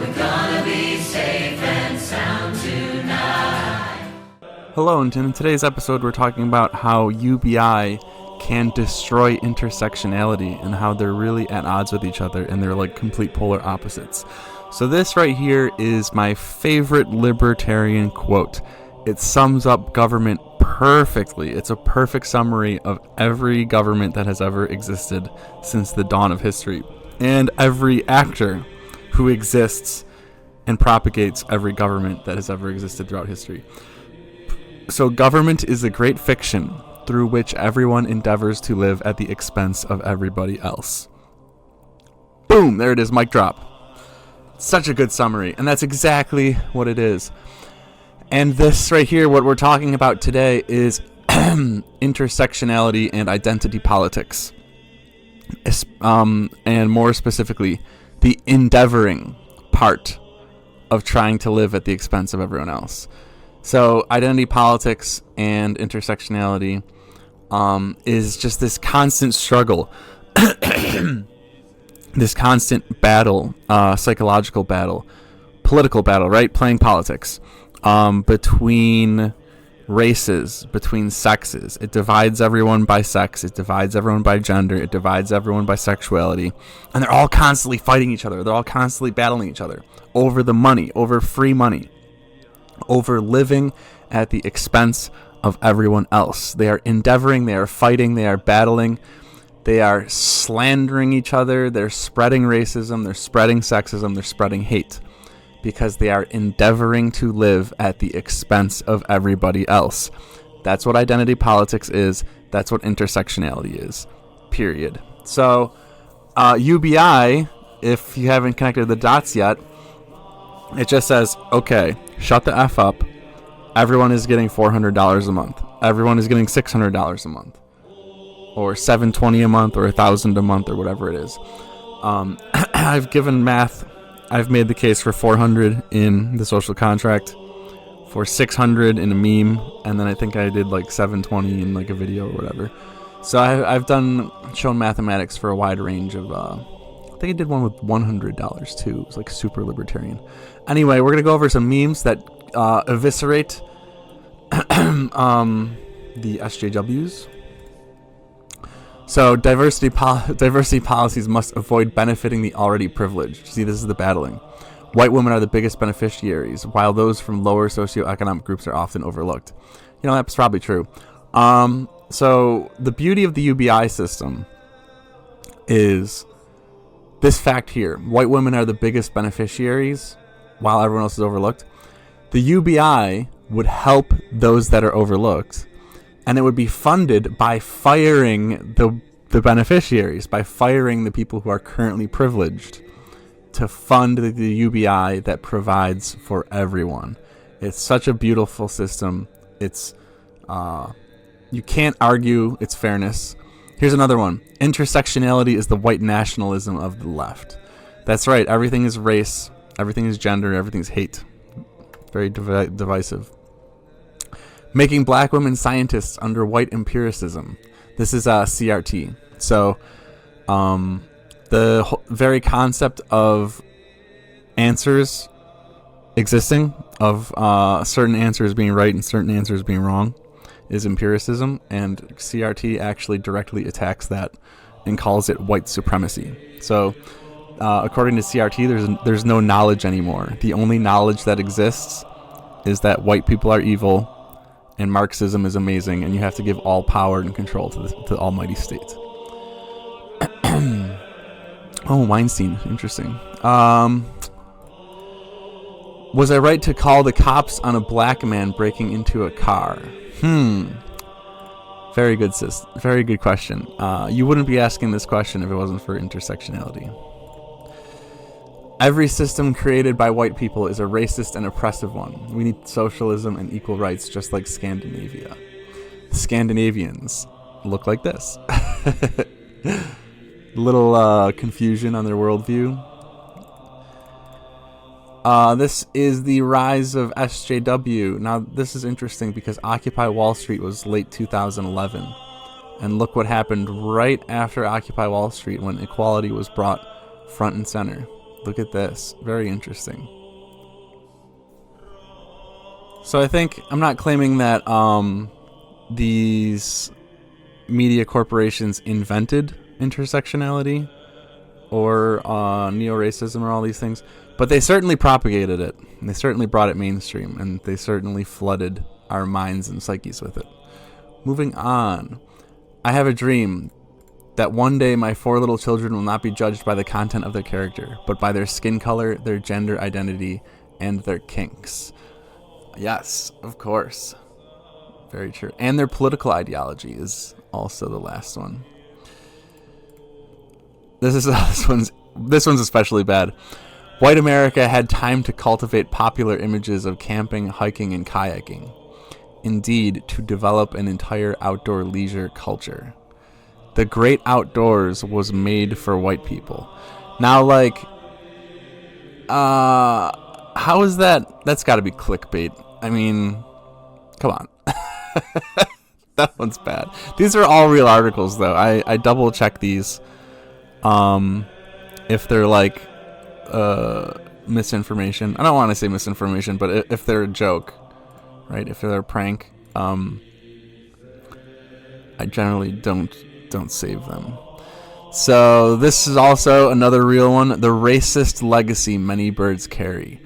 We're gonna be safe and sound tonight. Hello, and in today's episode we're talking about how UBI can destroy intersectionality and how they're really at odds with each other and they're like complete polar opposites. So this right here is my favorite libertarian quote. It sums up government perfectly. It's a perfect summary of every government that has ever existed since the dawn of history, and every actor who exists and propagates every government that has ever existed throughout history. So government is a great fiction through which everyone endeavors to live at the expense of everybody else. Boom, there it is, mic drop. Such a good summary, and that's exactly what it is. And this right here, what we're talking about today, is intersectionality and identity politics. And more specifically, the endeavoring part of trying to live at the expense of everyone else. So identity politics and intersectionality is just this constant struggle, this constant battle, psychological battle, political battle, right? Playing politics between races, between sexes. It divides everyone by sex. It divides everyone by gender. It divides everyone by sexuality. And they're all constantly fighting each other. They're all constantly battling each other over the money, over free money, over living at the expense of everyone else. They are endeavoring, they are fighting, they are battling, they are slandering each other, they're spreading racism, they're spreading sexism, they're spreading hate, because they are endeavoring to live at the expense of everybody else. That's what identity politics is. That's what intersectionality is. Period. So, UBI, if you haven't connected the dots yet, it just says, okay, shut the F up. Everyone is getting $400 a month. Everyone is getting $600 a month. Or $720 a month, or $1,000 a month, or whatever it is. I've given math. I've made the case for 400 in the social contract, for 600 in a meme, and then I think I did like 720 in like a video or whatever. So I've shown mathematics for a wide range of, I think I did one with $100 too. It was like super libertarian. Anyway, we're going to go over some memes that eviscerate the SJWs. So diversity policies must avoid benefiting the already privileged. See, this is the battling. White women are the biggest beneficiaries, while those from lower socioeconomic groups are often overlooked. You know, that's probably true. So the beauty of the UBI system is this fact here. White women are the biggest beneficiaries, while everyone else is overlooked. The UBI would help those that are overlooked, and it would be funded by firing the beneficiaries, by firing the people who are currently privileged to fund the UBI that provides for everyone. It's such a beautiful system. It's you can't argue its fairness. Here's another one. Intersectionality is the white nationalism of the left. That's right. Everything is race. Everything is gender. Everything is hate. Very divisive. Making black women scientists under white empiricism. This is CRT. So the very concept of answers existing, of certain answers being right and certain answers being wrong, is empiricism, and CRT actually directly attacks that and calls it white supremacy. So according to CRT, there's no knowledge anymore. The only knowledge that exists is that white people are evil and Marxism is amazing, and you have to give all power and control to the almighty state. Oh, Weinstein. Interesting. Was I right to call the cops on a black man breaking into a car? Very good, sis. Very good question. You wouldn't be asking this question if it wasn't for intersectionality. Every system created by white people is a racist and oppressive one. We need socialism and equal rights, just like Scandinavia. The Scandinavians look like this. Little confusion on their worldview. This is the rise of SJW. Now, this is interesting because Occupy Wall Street was late 2011. And look what happened right after Occupy Wall Street when equality was brought front and center. Look at this. Very interesting. So I think I'm not claiming that these media corporations invented intersectionality or neo-racism or all these things, but they certainly propagated it. And they certainly brought it mainstream, and they certainly flooded our minds and psyches with it. Moving on. I have a dream that one day my 4 little children will not be judged by the content of their character, but by their skin color, their gender identity, and their kinks. Yes, of course. Very true. And their political ideology is also the last one. This one's especially bad. White America had time to cultivate popular images of camping, hiking, and kayaking. Indeed, to develop an entire outdoor leisure culture. The great outdoors was made for white people. Now, like, how is that? That's got to be clickbait. I mean, come on. That one's bad. These are all real articles, though. I double check these. If they're like misinformation. I don't want to say misinformation, but if they're a joke, right? If they're a prank, I generally don't save them. So this is also another real one. The racist legacy many birds carry.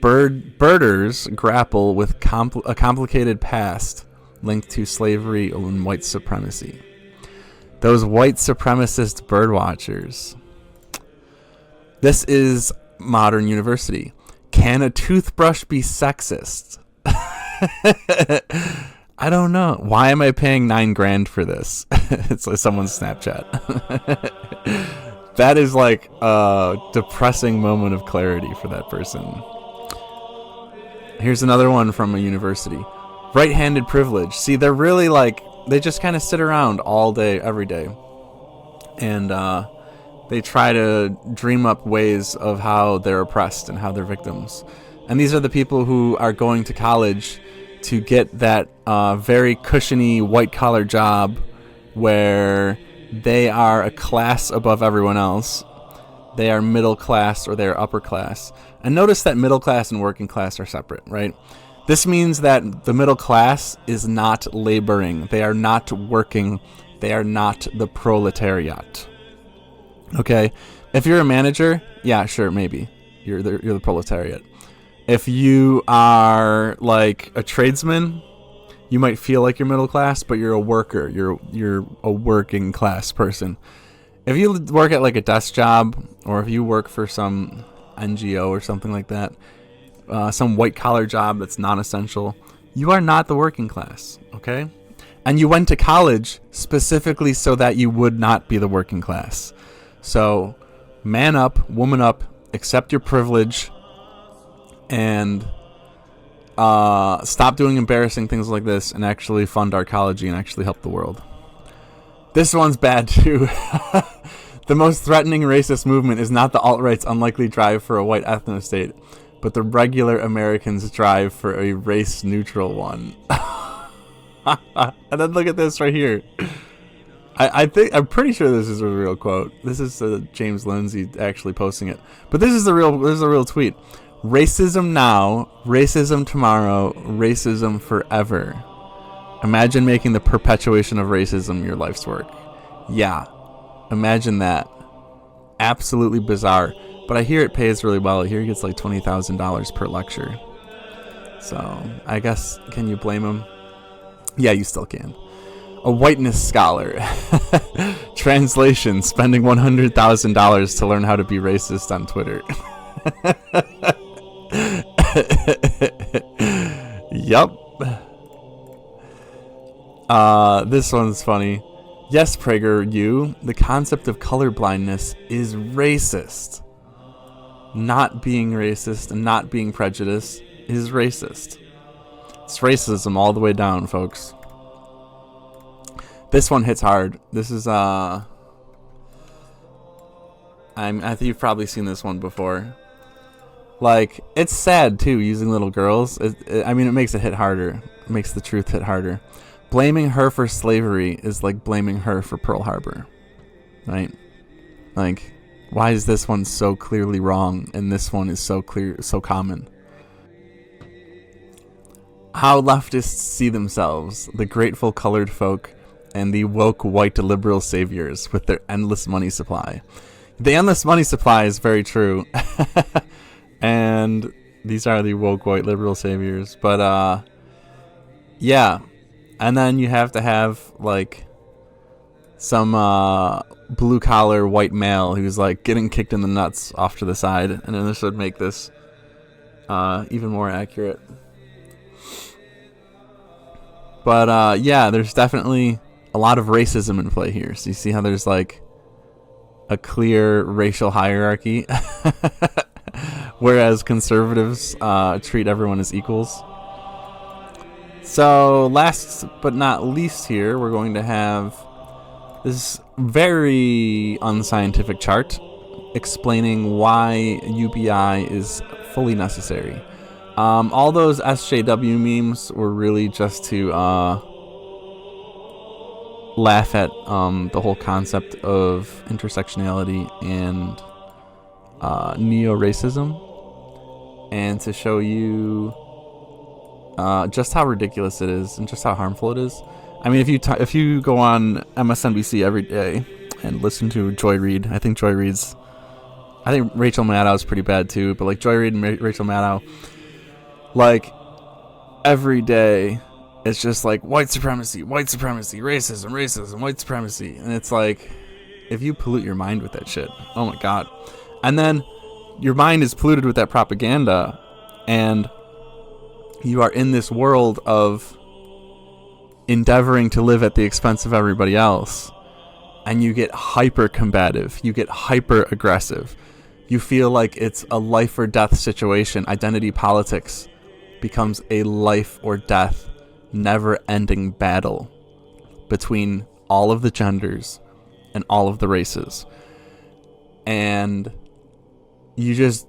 Birders grapple with a complicated past linked to slavery and white supremacy. Those white supremacist bird watchers. This is Modern University. Can a toothbrush be sexist? I don't know. Why am I paying $9,000 for this? It's like someone's Snapchat. That is like a depressing moment of clarity for that person. Here's another one from a university. Right-handed privilege. See, they're really like, they just kind of sit around all day, every day. And they try to dream up ways of how they're oppressed and how they're victims. And these are the people who are going to college to get that very cushiony white-collar job where they are a class above everyone else. They are middle class or they are upper class. And notice that middle class and working class are separate, right? This means that the middle class is not laboring. They are not working. They are not the proletariat. Okay? If you're a manager, yeah, sure, maybe. You're the proletariat. If you are like a tradesman, you might feel like you're middle class, but you're a worker. You're a working class person. If you work at like a desk job, or if you work for some NGO or something like that, some white collar job that's non-essential, you are not the working class, okay? And you went to college specifically so that you would not be the working class. So man up, woman up, accept your privilege, and stop doing embarrassing things like this and actually fund arcology and actually help the world. This one's bad too. The most threatening racist movement is not the alt-right's unlikely drive for a white ethno-state, but the regular Americans' drive for a race-neutral one. And then look at this right here. I'm pretty sure this is a real quote. This is James Lindsay actually posting it. But this is a real tweet. Racism now, racism tomorrow, racism forever. Imagine making the perpetuation of racism your life's work. Yeah, imagine that. Absolutely bizarre. But I hear it pays really well. I hear he gets like $20,000 per lecture. So I guess, can you blame him? Yeah, you still can. A whiteness scholar. Translation, spending $100,000 to learn how to be racist on Twitter. Yup. This one's funny. Yes, Prager, the concept of colorblindness is racist. Not being racist and not being prejudiced is racist. It's racism all the way down, folks. This one hits hard. This is I think you've probably seen this one before. Like, it's sad too, using little girls. It makes it hit harder. It makes the truth hit harder. Blaming her for slavery is like blaming her for Pearl Harbor, right? Like, Why is this one so clearly wrong and this one is so common? How leftists see themselves, the grateful colored folk and the woke white liberal saviors with their endless money supply. The endless money supply is very true. And these are the woke white liberal saviors. But yeah. And then you have to have like some blue collar white male who's like getting kicked in the nuts off to the side, and then this would make this even more accurate. But yeah, there's definitely a lot of racism in play here. So you see how there's like a clear racial hierarchy, whereas conservatives treat everyone as equals. So last but not least here, we're going to have this very unscientific chart explaining why UBI is fully necessary. All those SJW memes were really just to laugh at the whole concept of intersectionality and neo-racism, and to show you just how ridiculous it is and just how harmful it is. I mean, if you go on MSNBC every day and listen to Joy Reid, I think Rachel Maddow is pretty bad too, but like Joy Reid and Rachel Maddow, like every day it's just like white supremacy, racism, white supremacy. And it's like, if you pollute your mind with that shit, oh my God. And then your mind is polluted with that propaganda, and you are in this world of endeavoring to live at the expense of everybody else, and you get hyper combative, you get hyper aggressive, you feel like it's a life or death situation. Identity politics becomes a life or death, never ending battle between all of the genders and all of the races. And you just,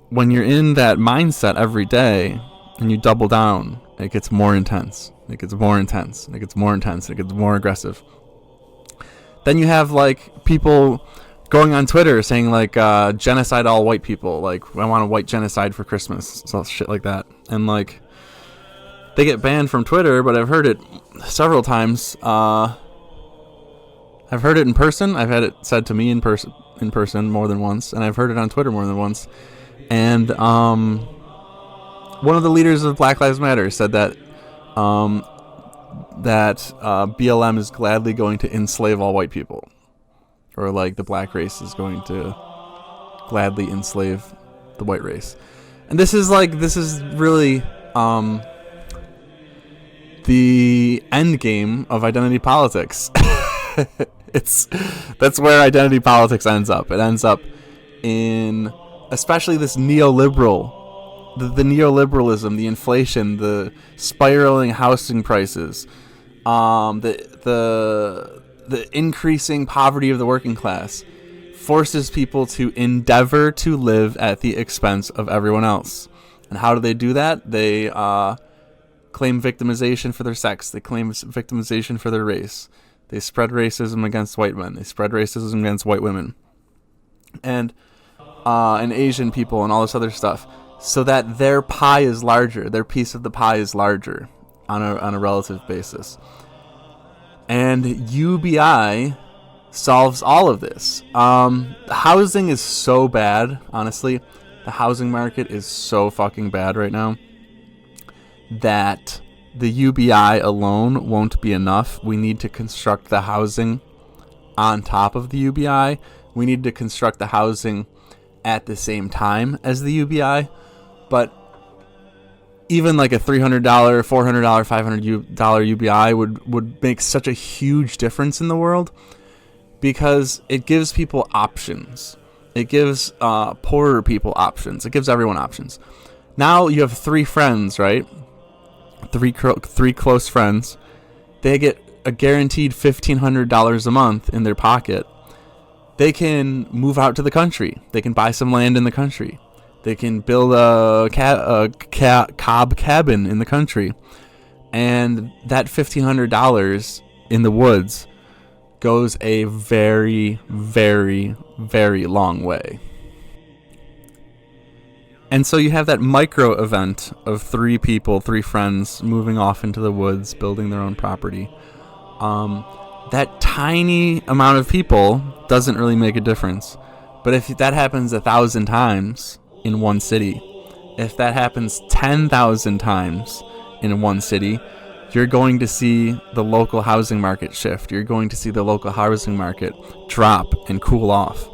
when you're in that mindset every day and you double down, it gets more intense. It gets more intense. It gets more intense. It gets more aggressive. Then you have like people going on Twitter saying like genocide all white people. Like, I want a white genocide for Christmas. So shit like that. And like, they get banned from Twitter, but I've heard it several times. I've heard it in person. I've had it said to me in person more than once, and I've heard it on Twitter more than once. And one of the leaders of Black Lives Matter said that BLM is gladly going to enslave all white people, or like the black race is going to gladly enslave the white race. And this is really the end game of identity politics. That's where identity politics ends up. It ends up in especially this neoliberal, the neoliberalism, the inflation, the spiraling housing prices, the increasing poverty of the working class forces people to endeavor to live at the expense of everyone else. And how do they do that? They claim victimization for their sex. They claim victimization for their race. They spread racism against white men. They spread racism against white women, and Asian people and all this other stuff, so that their pie is larger. Their piece of the pie is larger on a relative basis. And UBI solves all of this. Housing is so bad, honestly. The housing market is so fucking bad right now that the UBI alone won't be enough. We need to construct the housing on top of the UBI. We need to construct the housing at the same time as the UBI. But even like a $300, $400, $500 UBI would make such a huge difference in the world, because it gives people options. It gives poorer people options. It gives everyone options. Now you have three friends, right? Three close friends. They get a guaranteed $1,500 a month in their pocket. They can move out to the country. They can buy some land in the country. They can build a cob cabin in the country. And that $1,500 in the woods goes a very, very, very long way. And so you have that micro event of 3 people, 3 friends moving off into the woods, building their own property. That tiny amount of people doesn't really make a difference. But if that happens 1,000 times in one city, if that happens 10,000 times in one city, you're going to see the local housing market shift. You're going to see the local housing market drop and cool off.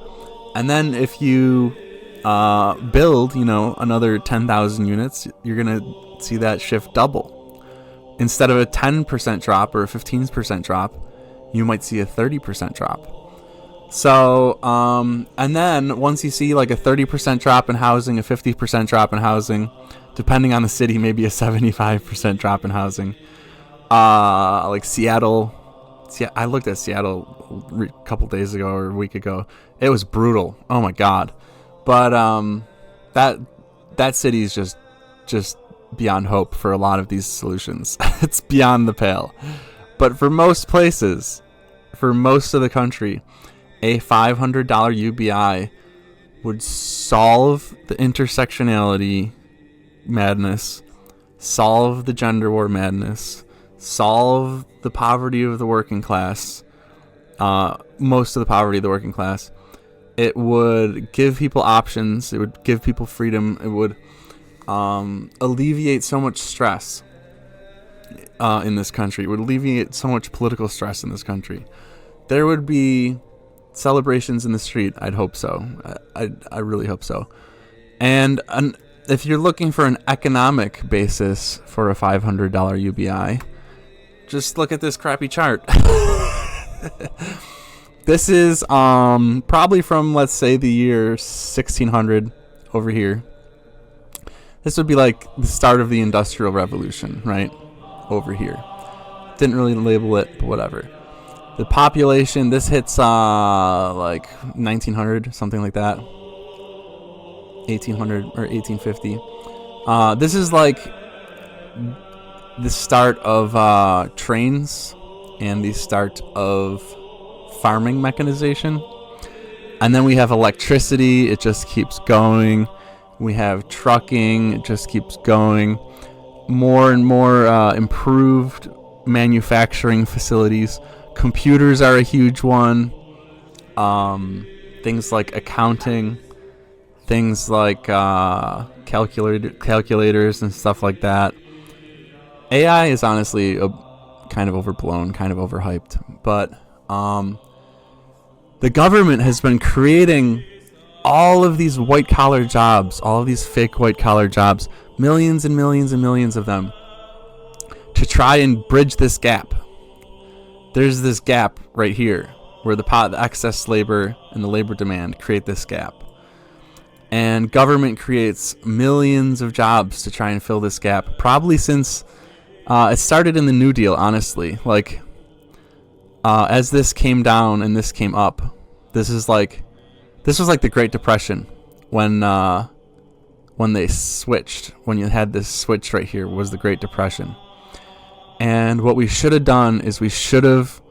And then if you build, another 10,000 units, you're going to see that shift double. Instead of a 10% drop or a 15% drop, you might see a 30% drop. So, and then once you see like a 30% drop in housing, a 50% drop in housing, depending on the city, maybe a 75% drop in housing. Like Seattle. I looked at Seattle a couple days ago or a week ago. It was brutal. Oh my God. But that city is just beyond hope for a lot of these solutions. It's beyond the pale. But for most places, for most of the country, a $500 UBI would solve the intersectionality madness, solve the gender war madness, solve the poverty of the working class, most of the poverty of the working class. It would give people options. It would give people freedom. It would alleviate so much stress in this country. It would alleviate so much political stress in this country. There would be celebrations in the street. I'd hope so. I really hope so. And if you're looking for an economic basis for a $500 UBI, just look at this crappy chart. This is probably from, let's say, the year 1600 over here. This would be like the start of the Industrial Revolution, right? Over here. Didn't really label it, but whatever. The population, this hits like 1900, something like that. 1800 or 1850. This is like the start of trains and the start of farming mechanization. And then we have electricity. It just keeps going. We have trucking. It just keeps going. More and more improved manufacturing facilities. Computers are a huge one. Things like accounting. Things like calculators and stuff like that. AI is honestly kind of overblown, kind of overhyped. But the government has been creating all of these white-collar jobs, all of these fake white-collar jobs, millions and millions and millions of them, to try and bridge this gap. There's this gap right here where the excess labor and the labor demand create this gap. And government creates millions of jobs to try and fill this gap, probably since it started in the New Deal, honestly. Like, as this came down and this came up, this was like the Great Depression when they switched. When you had this switch right here was the Great Depression. And what we should have done is we should have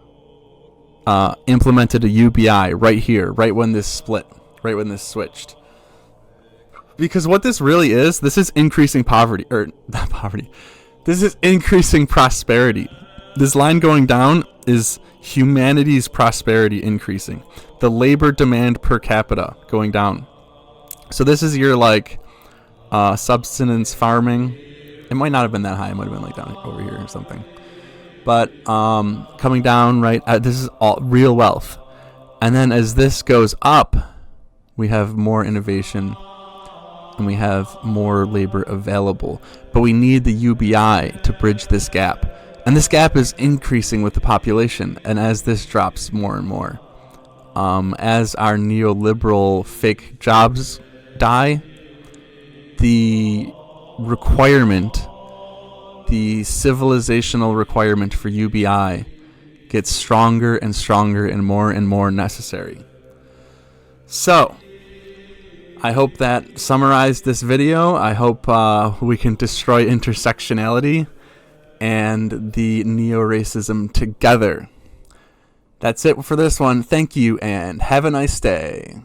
implemented a UBI right here, right when this split, right when this switched. Because what this really is, this is increasing poverty, or not poverty. This is increasing prosperity. This line going down is humanity's prosperity increasing. The labor demand per capita going down. So this is your like subsistence farming. It might not have been that high. It might have been like down over here or something. But coming down, right, this is all real wealth. And then as this goes up, we have more innovation and we have more labor available. But we need the UBI to bridge this gap. And this gap is increasing with the population. And as this drops more and more, as our neoliberal fake jobs die, the requirement, the civilizational requirement for UBI gets stronger and stronger and more necessary. So, I hope that summarized this video. I hope we can destroy intersectionality and the neo-racism together. That's it for this one. Thank you, and have a nice day.